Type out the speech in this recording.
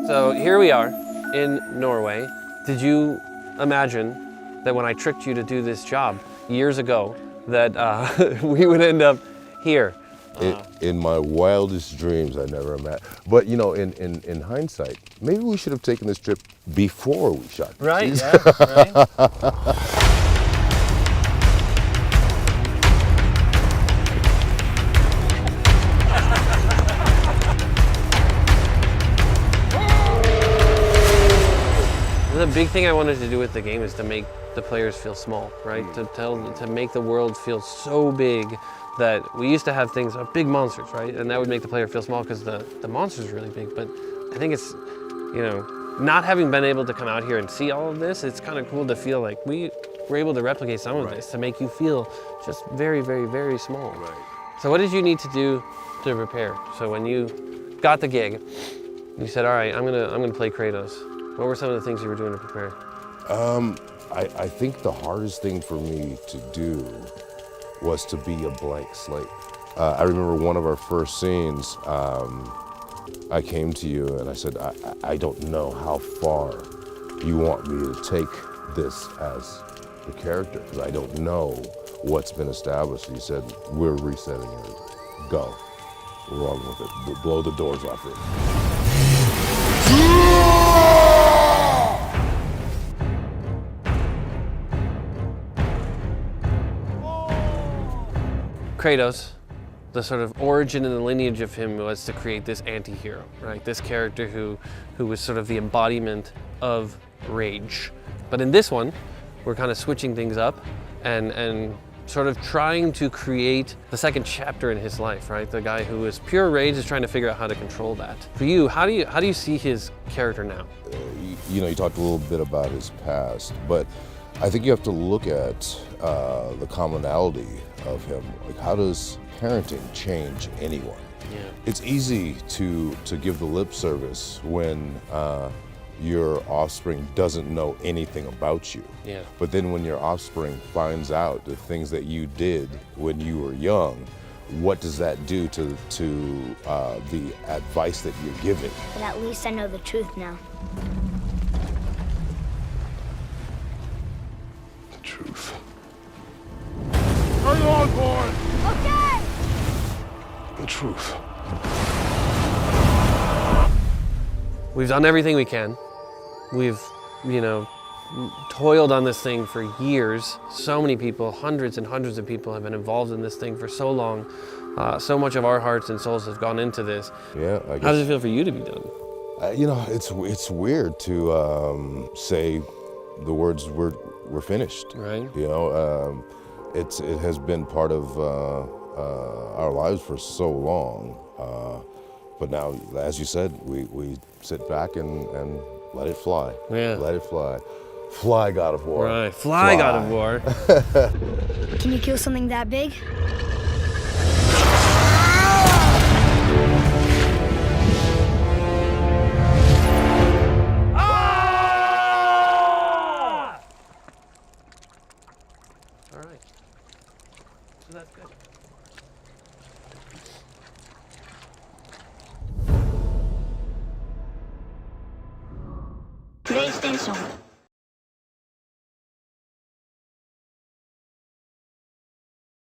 So here we are in Norway. Did you imagine that when I tricked you to do this job years ago that we would end up here? In my wildest dreams, I never imagined. But you know, in hindsight, maybe we should have taken this trip before we shot this. Right, yeah, right. The big thing I wanted to do with the game is to make the players feel small, right? To make the world feel so big that we used to have things, big monsters, right? And that would make the player feel small because the monster's really big. But I think it's, you know, not having been able to come out here and see all of this, it's kind of cool to feel like we were able to replicate some of this to make you feel just very, very, very small. Right. So what did you need to do to prepare? So when you got the gig, you said, all right, I'm gonna play Kratos. What were some of the things you were doing to prepare? I think the hardest thing for me to do was to be a blank slate. I remember one of our first scenes, I came to you and I said, I don't know how far you want me to take this as the character, because I don't know what's been established. You said, we're resetting it. Go. We're on with it. Blow the doors off it. Kratos, the sort of origin and the lineage of him was to create this anti-hero, right? This character who was sort of the embodiment of rage. But in this one, we're kind of switching things up and sort of trying to create the second chapter in his life, right? The guy who is pure rage is trying to figure out how to control that. For you, how do you see his character now? You know, you talked a little bit about his past, but I think you have to look at the commonality of him. Like, how does parenting change anyone? Yeah. It's easy to give the lip service when your offspring doesn't know anything about you. Yeah. But then when your offspring finds out the things that you did when you were young, what does that do to the advice that you're giving? But at least I know the truth now. The truth. Are you on board? Okay! The truth. We've done everything we can. We've, you know, toiled on this thing for years. So many people, hundreds and hundreds of people have been involved in this thing for so long. So much of our hearts and souls have gone into this. Yeah, I guess. How does it feel for you to be done? You know, it's weird to say the words we're finished. Right. You know, it has been part of our lives for so long. But now, as you said, we sit back and let it fly. Yeah. Let it fly. Fly, God of War. Right. Fly, God of War. Can you kill something that big? All right. So that's good. PlayStation.